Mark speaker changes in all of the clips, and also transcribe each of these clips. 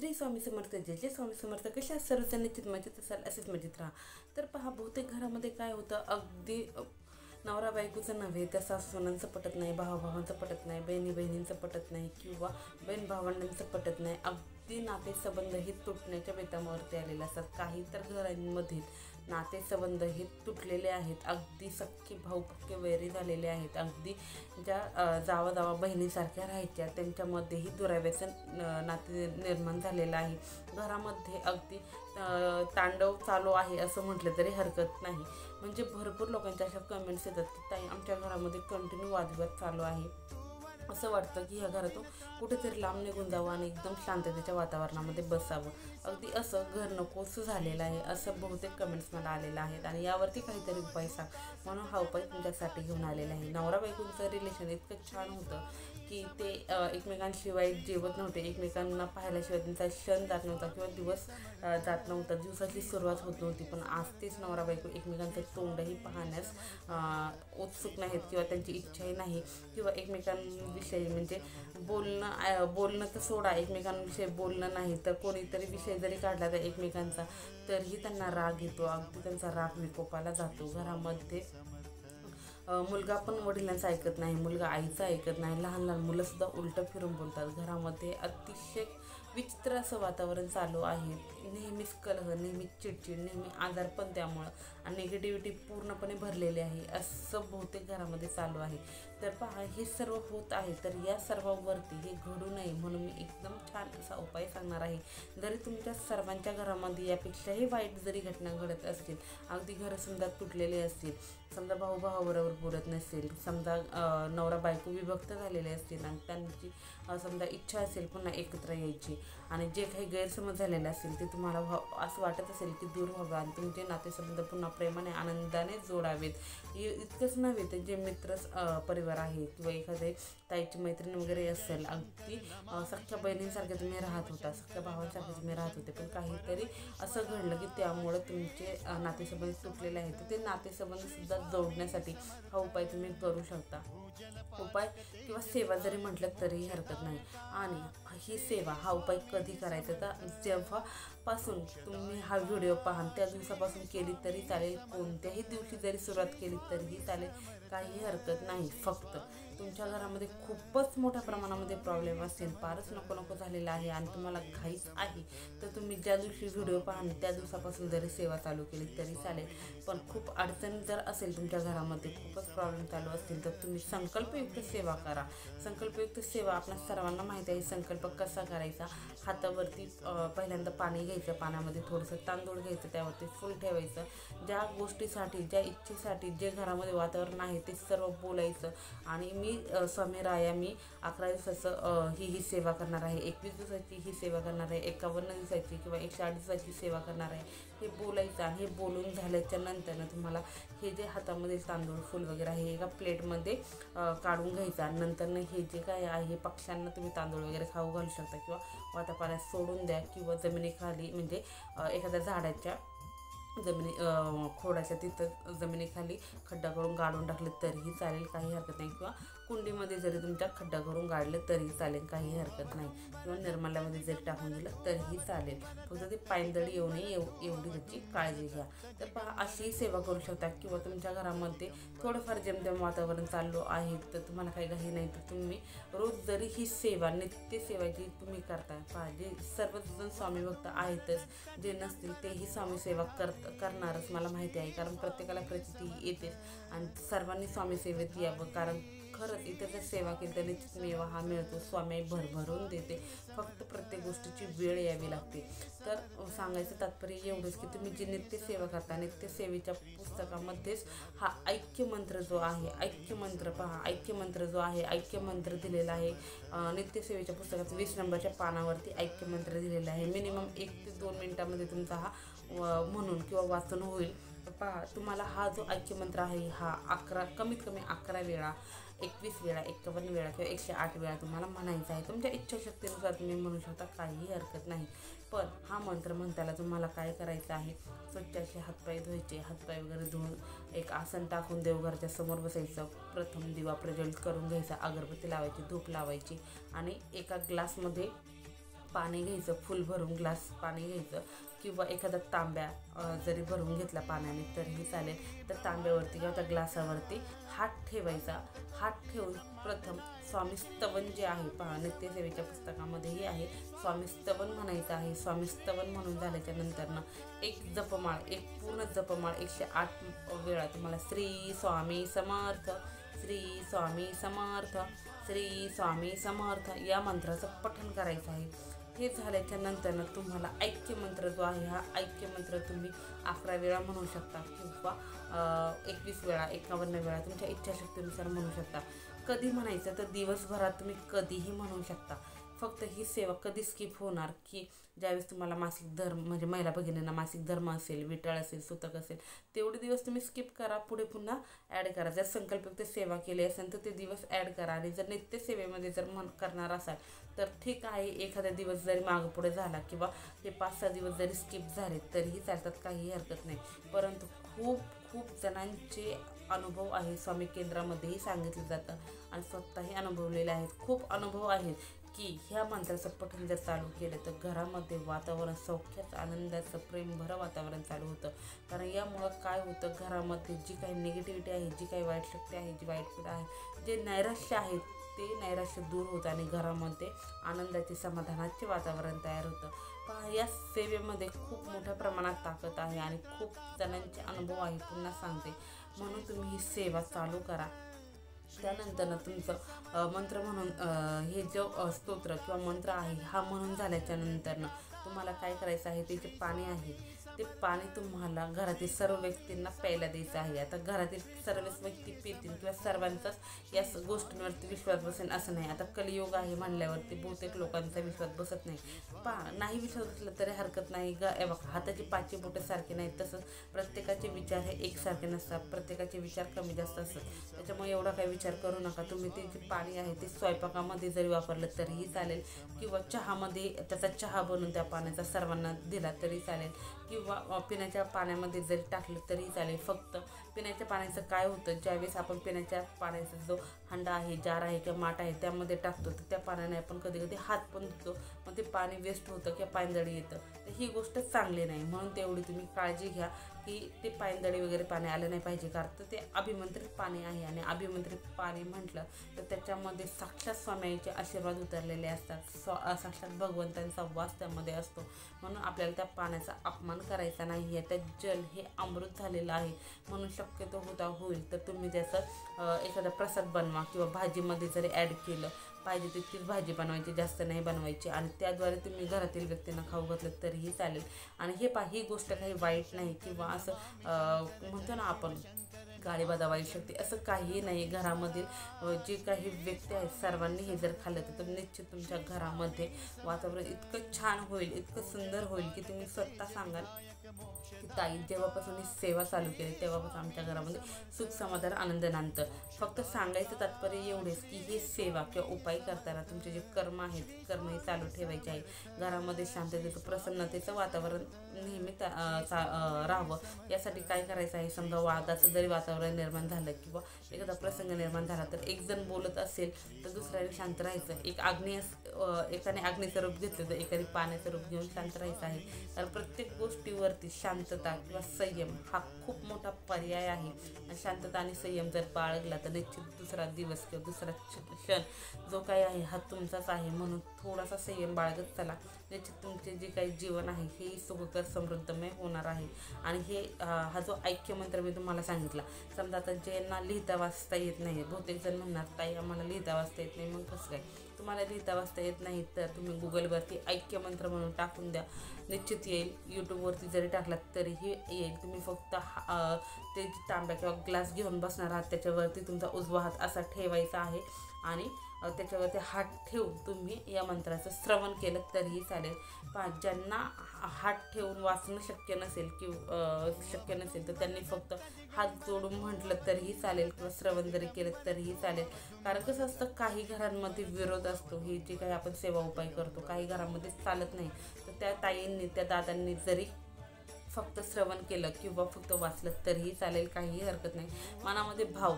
Speaker 1: श्री स्वामी समर्थ जय जय स्वामी समर्थ. कशा सर्वजण निश्चित मजेत असाल, असेच मजेत राहा. तर पहा, बहुतेक घरामध्ये काय होतं, अगदी नवरा बायकोचं नव्हे तर सासू सुनांचं पटत नाही, भावाभावांचं पटत नाही, बहिणी बहिणींचं पटत नाही किंवा बहीण भावंडांचं पटत नाही. अगदी नातेसंबंध हे तुटण्याच्या बेतावरती आलेले असतात. काही तर घरांमध्ये नातेसंबंध हे तुटलेले आहेत. अगदी सख्खे भाऊ पक्के वैरी झालेले आहेत. अगदी ज्या जावा जावा बहिणीसारख्या राहायच्या त्यांच्यामध्येही दुराव्याचं नाते निर्माण झालेलं आहे. घरामध्ये अगदी तांडव चालू आहे असं म्हटलं तरी हरकत नाही. म्हणजे भरपूर लोकांच्या अशा कमेंट्स येतात की ताई, आमच्या घरामध्ये कंटिन्यू वादविवाद चालू आहे. असं वाटतं की ह्या घरातून कुठेतरी लांब निघून जावं आणि एकदम शांततेच्या वातावरणामध्ये बसावं. अगदी असं घर नकोसं झालेलं आहे, असं बहुतेक कमेंट्स मला आलेलं आहेत. आणि यावरती काहीतरी उपाय सांग, म्हणून हा उपाय तुमच्यासाठी घेऊन आलेला आहे. नवरा बायकोचं रिलेशन इतकं छान होतं की ते एकमेकांशिवाय जेवत नव्हते, एकमेकांना पाहिल्याशिवाय त्यांचा क्षण जात नव्हता किंवा दिवस जात नव्हता, दिवसाची सुरुवात होत नव्हती. पण आज तेच नवरा बायको एकमेकांचं तोंडही पाहण्यास उत्सुक नाहीत किंवा त्यांची इच्छाही नाही किंवा एकमेकांविषयी म्हणजे बोलणं तर सोडा, एकमेकांविषयी बोलणं नाही तर कोणीतरी विषय जरी काढला तर एकमेकांचा, तरीही त्यांना राग येतो. अगदी त्यांचा राग विकोपाला जातो. घरामध्ये मुलगा पण वडिलांचं ऐकत नाही, मुलगा आईचं ऐकत नाही, लहान लहान मुलंसुद्धा उलटं फिरून बोलतात. घरामध्ये अतिशय विचित्र असं वातावरण चालू आहे. नेहमीच कलह, नेहमीच चिडचिड, नेहमी आजारपण, त्यामुळं आणि निगेटिव्हिटी पूर्णपणे भरलेली आहे असं बहुतेक घरामध्ये चालू आहे. तर पहा, हे सर्व होत आहे. तर या सर्वांवरती हे घडू नये म्हणून मी एकदम छान असा उपाय सांगणार आहे. जरी तुमच्या सर्वांच्या घरामध्ये यापेक्षाही वाईट जरी घटना घडत असतील, अगदी घरं समजा तुटलेले असतील, समजा भाऊ भावाबरोबर बोलत नसेल, समजा नवरा बायको विभक्त झालेले असतील आणि त्यांची समजा इच्छा असेल पुन्हा एकत्र यायची आणि जे काही गैरसमज झालेले असतील ते तुम्हाला असं वाटत असेल की दूर व्हावं आणि तुमचे नातेसंबंध पुन्हा प्रेमाने आनंदाने जोडावेत. इतकंच नव्हे तर जे मित्र परिवार आहे किंवा एखादे ताईची मैत्रीण वगैरे असेल, अगदी सख्ख्या बहिणींसारखे तुम्ही राहत होता, सख्ख्या भावांसारखे तुम्ही राहत होते, पण काहीतरी असं घडलं की त्यामुळं तुमचे नातेसंबंध तुटलेले आहेत. तर ते नातेसंबंधसुद्धा जोडण्यासाठी हा उपाय तुम्ही करू शकता. उपाय किंवा सेवा जरी म्हटलं तरीही हरकत नाही. आणि ही सेवा, हा उपाय कधी करायचा तर जेव्हापासून तुम्ही हा व्हिडिओ पाहाल त्या दिवसापासून केली तरी चालेल, कोणत्याही दिवशी जरी सुरुवात केली तरीही चालेल, काही हरकत नाही. फक्त तुमच्या घरामध्ये खूपच मोठ्या प्रमाणामध्ये प्रॉब्लेम असेल, फारच नको नको झालेला आहे आणि तुम्हाला घाईच आहे, तर तुम्ही ज्या दिवशी व्हिडिओ पाहाल त्या दिवसापासून जरी सेवा चालू केली तरी चालेल. पण खूप अडचण जर असेल तुमच्या घरामध्ये, खूपच प्रॉब्लेम चालू असतील, तर तुम्ही संकल्पयुक्त सेवा करा. संकल्पयुक्त सेवा आपल्या सर्वांना माहिती आहे. संकल्प कसा करायचा, हातावरती पहिल्यांदा पाणी घ्यायचं, पाण्यामध्ये थोडंसं तांदूळ घ्यायचं, त्यावरती फुल ठेवायचं. ज्या गोष्टीसाठी, ज्या इच्छेसाठी जे घरामध्ये वातावरण आहे ते सर्व बोलायचं. आणि मी स्वामी राया, मी 11 दिवसाचं ही सेवा करणार आहे, 21 दिवसाची ही सेवा करणार आहे, 51 दिवसाची किंवा 108 दिवसाची सेवा करणार आहे, हे बोलायचं. आणि हे बोलून झाल्याच्या नंतर तुम्हाला हे जे हातामध्ये तांदूळ फुल वगैरे आहे एका प्लेटमध्ये काढून घ्यायचा. नंतर हे जे काय आहे, पक्ष्यांना तुम्ही तांदूळ वगैरे खाऊ घालू शकता किंवा वातापाण्यात सोडून द्या किंवा जमिनीखाली म्हणजे एखाद्या झाडाच्या खोडाच्या तिथं जमिनीखाली खड्डा करून गाडून टाकले तरीही चालेल, काही हरकत नाही. किंवा कुंडीमध्ये जरी तुमच्या खड्डा करून गाडलं तरीही चालेल, काही हरकत नाही. किंवा निर्माल्यामध्ये जरी टाकून दिलं तरीही चालेल. फक्त ते पायंदळी येऊ नये एवढी त्याची काळजी घ्या. तर पहा, अशीही सेवा करू शकता. किंवा तुमच्या घरामध्ये थोडंफार जेमतेम वातावरण चालू आहे तर तुम्हाला काही घाई नाही, तर तुम्ही रोज जरी ही सेवा, नित्यसेवा जी तुम्ही करताय, पहा, जे सर्वजण स्वामी भक्त आहेतच, जे नसतील तेही स्वामी सेवा करणारच मला माहिती आहे. कारण प्रत्येकाला प्रचिती येते आणि सर्वांनी स्वामी सेवेत यावं. कारण खरंच इथं जर सेवा केली तर निश्चित मेवा हा मिळतो. स्वामी भरभरून देते, फक्त प्रत्येक गोष्टीची वेळ यावी लागते. तर सांगायचं तात्पर्य एवढंच की तुम्ही जी नित्यसेवा करता, नित्यसेवेच्या पुस्तकामध्येच हा ऐक्यमंत्र जो आहे, ऐक्यमंत्र पहा, ऐक्यमंत्र जो आहे, ऐक्यमंत्र दिलेला आहे. नित्यसेवेच्या पुस्तकात 20 नंबरच्या पानावरती ऐक्यमंत्र दिलेला आहे. मिनिमम 1 ते 2 मिनिटामध्ये तुमचा हा म्हणून किंवा वाचन होईल. पहा, तुम्हाला हा जो ऐक्यमंत्र आहे हा कमीत कमी 11 वेळा, 21 वेळा, 51 वेळा किंवा 108 वेळा तुम्हाला म्हणायचा आहे. तुमच्या इच्छाशक्तीनुसार तुम्ही म्हणू शकता, काहीही हरकत नाही. पण हा मंत्र म्हणताना तुम्हाला काय करायचं आहे, स्वच्छ असे हातपाय धुवायचे, हातपाय वगैरे धुवून एक आसन टाकून देवघराच्या समोर बसायचं. प्रथम दिवा प्रज्वलित करून घ्यायचा, अगरबत्ती लावायची, धूप लावायची आणि एका ग्लासमध्ये पाणी घ्यायचं, फुल भरून ग्लास पाणी घ्यायचं किंवा एखादा तांब्या जरी भरून घेतला पाण्याने तरीही चालेल. तर तांब्यावरती किंवा त्या ग्लासावरती हात ठेवायचा. हात ठेवून प्रथम स्वामी स्तवन जे आहे पहा, नित्यसेवेच्या पुस्तकामध्येही आहे, स्वामी स्तवन म्हणायचं आहे. स्वामी स्तवन म्हणून झाल्याच्या नंतरनं एक जपमाळ, एक पूर्ण जपमाळ 108 वेळा तुम्हाला श्री स्वामी समर्थ, श्री स्वामी समर्थ, श्री स्वामी समर्थ या मंत्राचं पठण करायचं आहे. हे झाल्याच्या नंतरनं तुम्हाला ऐक्यमंत्र जो आहे, हा ऐक्यमंत्र तुम्ही 11 वेळा म्हणू शकता किंवा 21 वेळा, 51 वेळा तुमच्या इच्छाशक्तीनुसार म्हणू शकता. कधी म्हणायचं तर दिवसभरात तुम्ही कधीही म्हणू शकता. फक्त ही सेवा कधी स्किप होणार की ज्यावेळेस तुम्हाला मासिक धर्म म्हणजे महिला भगिनींना मासिक धर्म असेल, विटाळ असेल, सुतक असेल, तेवढे दिवस तुम्ही स्किप करा, पुढे पुन्हा ॲड करा. जर संकल्पयुक्त सेवा केली असेल तर ते दिवस ॲड करा. आणि जर नित्यसेवेमध्ये जर करणार असाल तर ठीक आहे, एखादा दिवस जरी मागं पुढे झाला किंवा हे 5-6 दिवस जरी स्किप झाले तरीही चालतात, काहीही हरकत नाही. परंतु खूप जणांचे अनुभव आहे, स्वामी केंद्रामध्येही सांगितलं जातं आणि स्वतःही अनुभवलेले आहेत. खूप अनुभव आहेत की ह्या मंत्राचं पठण जर चालू केलं तर घरामध्ये वातावरण सौख्याचं, आनंदाचं, प्रेमभरं वातावरण चालू होतं. कारण यामुळं काय होतं, घरामध्ये जी काही निगेटिव्हिटी आहे, जी काही वाईट शक्ती आहे, जी वाईट पीडा आहे, जे नैराश्य आहे ते नैराश्य दूर होतं आणि घरामध्ये आनंदाचे, समाधानाचे वातावरण तयार होतं. पहा, या सेवेमध्ये खूप मोठ्या प्रमाणात ताकद आहे आणि खूप जणांचे अनुभव आहे. पुन्हा सांगते, म्हणून तुम्ही ही सेवा चालू करा. त्यानंतर तुमचं मंत्र म्हणून हे जो स्तोत्र किंवा मंत्र आहे हा म्हणून झाल्याच्या नंतरनं तुम्हाला काय करायचं आहे, ते जे पाणी आहे ते पाणी तुम्हाला घरातील सर्व व्यक्तींना प्यायला द्यायचं आहे. आता घरातील सर्वच व्यक्ती पितील किंवा सर्वांचाच या गोष्टींवरती विश्वास बसेल असं नाही. आता कलियुग आहे म्हणल्यावरती बहुतेक लोकांचा विश्वास बसत नाही. नाही विश्वास बसला तरी हरकत नाही. हाताची 5 बोटं सारखे नाहीत, तसंच प्रत्येकाचे विचार हे एकसारखे नसतात, प्रत्येकाचे विचार कमी जास्त असतात. त्याच्यामुळे एवढा काही विचार करू नका. तुम्ही ते जे पाणी आहे ते स्वयंपाकामध्ये जरी वापरलं तरीही चालेल किंवा चहामध्ये त्याचा चहा बनवून त्या पाण्याचा सर्वांना दिला तरी चालेल किंवा पिण्याच्या पाण्यामध्ये जरी टाकलं तरी चालेल. फक्त पिण्याच्या पाण्याचं काय होतं, ज्यावेळेस आपण पिण्याच्या पाण्याचा जो हंडा आहे, जार आहे किंवा माठ आहे त्यामध्ये टाकतो तर त्या पाण्याने आपण कधी कधी हात पण धुतो, मग ते पाणी वेस्ट होतं किंवा पायंदळी येतं. तर ही गोष्ट चांगली नाही. म्हणून तेवढी तुम्ही काळजी घ्या की ते पायंदळी वगैरे पाणी आलं नाही पाहिजे. कारण ते अभिमंत्रित पाणी आहे आणि अभिमंत्रित पाणी म्हटलं तर त्याच्यामध्ये साक्षात स्वामींचे आशीर्वाद उतरलेले असतात, साक्षात भगवंतांचा वास त्यामध्ये असतो. म्हणून आपल्याला त्या पाण्याचा अपमान करायचा नाही आहे. त्यात जल हे अमृत झालेलं आहे. म्हणून शक्यतो होईल तर तुम्ही त्याचं एखादा प्रसाद बनवा किंवा भाजीमध्ये जरी ॲड केलं, पाहिजे तितकीच भाजी बनवायची, जास्त नाही बनवायची आणि त्याद्वारे तुम्ही घरातील व्यक्तींना खाऊ घातलं तरीही चालेल. आणि ही गोष्ट काही वाईट नाही किंवा असं म्हणतो ना आपण गाळीबादावाई शक्ती, असं काहीही नाही. घरामधील जे काही व्यक्ती आहेत सर्वांनी हे जर खाल्लं तर निश्चित तुमच्या घरामध्ये वातावरण इतकं छान होईल, इतकं सुंदर होईल की तुम्ही स्वतः सांगाल की ताई जेव्हापासून ही सेवा चालू केली तेव्हापासून आमच्या घरामध्ये सुख, समाधान, आनंद नांदतं. फक्त सांगायचं तात्पर्य एवढेच की ही सेवा किंवा उपाय करताना तुमचे जे कर्म आहेत, कर्म हे चालू ठेवायचे आहे. घरामध्ये शांततेचं, प्रसन्नतेचं वातावरण नेहमी राहावं यासाठी काय करायचं आहे, समजा वादाचं जरी वातावरण निर्माण झालं किंवा एखादा प्रसंग निर्माण झाला तर एक जण बोलत असेल तर दुसऱ्याने शांत राहायचं. एकाने अग्नीचं रूप घेतलं तर एकाने पाण्याचं रूप घेऊन शांत राहायचं आहे. कारण प्रत्येक गोष्टीवरती शांतता किंवा संयम हा खूप मोठा पर्याय आहे. आणि शांतता आणि संयम जर बाळगला तर निश्चित दुसरा दिवस किंवा दुसरा क्षण जो काही आहे हा तुमचाच आहे. म्हणून थोडासा संयम बाळगत चला, निश्चित तुमचे जे काही जीवन आहे हे सुखकर समृद्धमय होणार आहे. आणि हा जो ऐक्यमंत्र मी तुम्हाला सांगितला, समजा आता ज्यांना लिहिता वाचता येत नाही, बहुतेक जण म्हणणार ताई आम्हाला लिहिता वाचता येत नाही, मग कसं काय? तुम्हाला लिहिता वाचता येत नाही तर तुम्ही गुगलवरती ऐक्यमंत्र म्हणून टाकून द्या, निश्चित येईल. यूट्यूबवरती जरी टाकलात तरीही येईल. तुम्ही फक्त ते तांब्या किंवा ग्लास घेऊन बसणार आहात, त्याच्यावरती तुमचा उजवा हात असा ठेवायचा आहे आणि त्याच्यावरती हात ठेवून तुम्ही या मंत्राचं श्रवण केलं तरीही चालेल. ज्यांना हात ठेवून वाचणं शक्य नसेल तर त्यांनी फक्त हात जोडून म्हटलं तरीही चालेल किंवा श्रवण जरी केलं तरीही चालेल. कारण कसं असतं, काही घरांमध्ये विरोध असतो. ही जी काही आपण सेवा उपाय करतो काही घरामध्ये चालत नाही, तर त्या ताईंनी, त्या दादांनी जरी फक्त श्रवण केलं किंवा फक्त वाचलं तरीही चालेल, काहीही हरकत नाही. मनामध्ये भाव,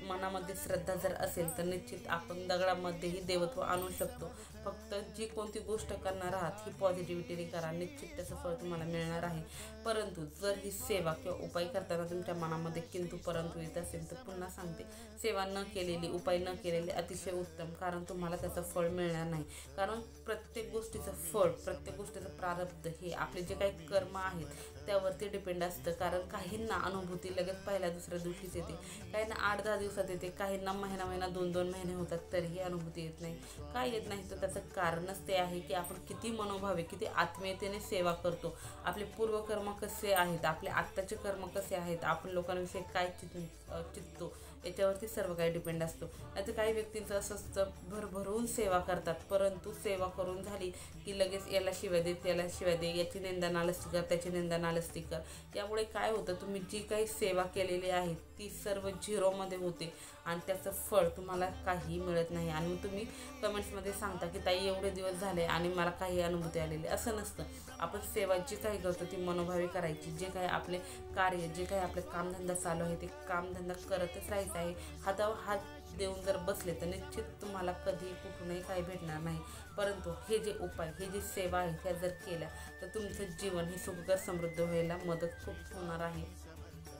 Speaker 1: मनामध्ये श्रद्धा जर असेल तर निश्चित आपण दगडामध्येही देवत्व आणू शकतो. फक्त जी कोणती गोष्ट करणार आहात ही पॉझिटिव्हिटीने करा, निश्चित त्याचं फळ तुम्हाला मिळणार आहे. परंतु जर ही सेवा किंवा उपाय करताना तुमच्या मनामध्ये किंतु परंतु येत असेल तर पुन्हा सांगते, सेवा न केलेली, उपाय न केलेले अतिशय उत्तम, कारण तुम्हाला त्याचं फळ मिळणार नाही. कारण प्रत्येक गोष्टीचं फळ, प्रत्येक गोष्टीचं प्रारब्ध हे आपले जे काही कर्म आहेत त्यावरती डिपेंड असतं. कारण काहींना अनुभूती लगेच पहिल्या दुसऱ्या दिवशीच येते, काहींना 8-10 दिवसात येते, काहींना महिना 2-2 महिने होतात तरीही अनुभूती येत नाही. काय येत नाही तर त्याचं कारणच ते आहे की आपण किती मनोभावे, किती आत्मीयतेने सेवा करतो, आपले पूर्वकर्म कसे आहेत, आपले आत्ताचे कर्म कसे आहेत, आपण लोकांविषयी काय चित्तो, याच्यावरती सर्व काही डिपेंड असतो. नाहीतर काही व्यक्तींचं असं असतं, भरभरून सेवा करतात, परंतु सेवा करून झाली की लगेच याला शिव्या दे, त्याला शिव्या दे, याची निंदा नालस्ती कर, त्याची निंदा नालस्ती कर. यामुळे काय होतं, तुम्ही जी काही सेवा केलेली आहे ती सर्व झिरोमध्ये होते आणि त्याचं फळ तुम्हाला काही मिळत नाही. आणि मग तुम्ही कमेंट्समध्ये सांगता की ताई एवढे दिवस झाले आणि मला काही अनुभूती आलेली. असं नसतं. आपण सेवा जी काही करतो ती मनोभावी करायची. जे काही आपले कार्य, जे काही आपले कामधंदा चालू आहे ते कामधंदा करतच राहायचं आहे. हातावर हात देऊन जर बसले तर निश्चित तुम्हाला कधी कुठूनही काही भेटणार नाही. परंतु हे जे उपाय, हे जी सेवा आहे ह्या जर केल्या तर तुमचं जीवन हे सुखकर समृद्ध व्हायला मदत खूप होणार आहे.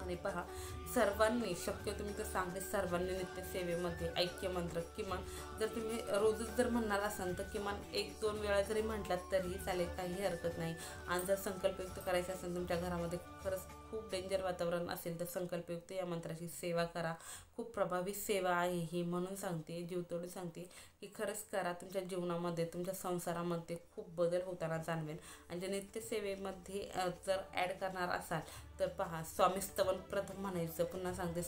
Speaker 1: आणि पहा, सर्वांनी, शक्यतो मी तर सांगते, सर्वांनी नित्य सेवेमध्ये ऐक्य मंत्र किमान जर तुम्ही रोजच जर म्हणणार असाल तर किमान 1-2 वेळा जरी म्हटलात तरीही चालेल, काही हरकत नाही. आणि जर संकल्पयुक्त करायचं असेल तुमच्या घरामध्ये खरंच खूप डेंजर वातावरण असेल तर संकल्पयुक्त या मंत्राची सेवा करा. खूप प्रभावी सेवा आहे ही, म्हणून सांगते, जीवतोडून सांगते की खरंच करा. तुमच्या जीवनामध्ये, तुमच्या संसारामध्ये खूप बदल होताना जाणवेल. आणि जे नित्यसेवेमध्ये जर ॲड करणार असाल तर पहा, स्वामीस्तवन प्रथम म्हणायचं. पुन्हा सांगते,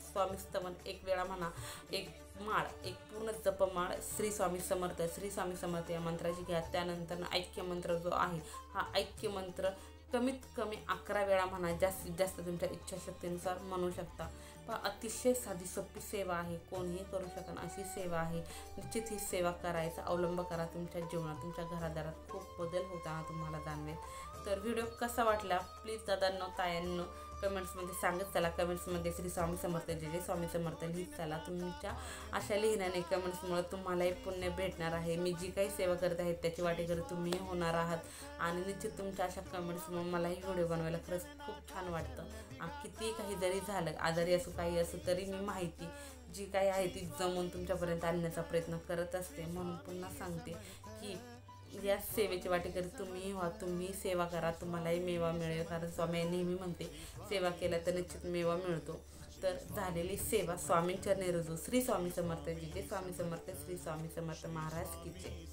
Speaker 1: स्वामीस्तवन एक वेळा म्हणा, एक माळ, एक पूर्ण जपमाळ श्री स्वामी समर्थ, श्री स्वामी समर्थ या मंत्राची घ्या. त्यानंतर ऐक्य मंत्र जो आहे हा ऐक्य मंत्र कमीत कमी 11 वेळा म्हणा, जास्तीत जास्त तुमच्या इच्छाशक्तीनुसार म्हणू शकता. पण अतिशय साधी सोपी सेवा आहे, कोणीही करू शकन अशी सेवा आहे. निश्चित ही सेवा करायचा अवलंब करा. तुमच्या जीवनात, तुमच्या घरादारात खूप बदल होताना तुम्हाला जाणवेल. तर व्हिडिओ कसा वाटला प्लीज दादांनो, तायांनो कमेंट्समध्ये सांगत चला. कमेंट्समध्ये श्री स्वामी समर्थ, जय स्वामी समर्थ लिहित चला. तुमच्या अशा लिहिण्याने, कमेंट्समुळे तुम्हालाही पुण्य भेटणार आहे. मी जी काही सेवा करत आहे त्याची वाटेकरी तुम्ही होणार आहात. आणि निश्चित तुमच्या अशा कमेंट्समुळे मलाही व्हिडिओ बनवायला खरंच खूप छान वाटतं. किती काही जरी झालं, आजारी असो काही असो, तरी मी माहिती जी काही आहे ती जमवून तुमच्यापर्यंत आणण्याचा प्रयत्न करत असते. म्हणून पुन्हा सांगते की या सेवेची वाटेकरी तुम्ही व्हा, तुम्ही सेवा करा, तुम्हालाही मेवा मिळेल. कारण स्वामी नेहमी म्हणते, सेवा केल्या तर निश्चित मेवा मिळतो. तर झालेली सेवा स्वामींचरणी रुजू. श्री स्वामी समर्थ, जय स्वामी समर्थ, श्री स्वामी समर्थ महाराज की जय.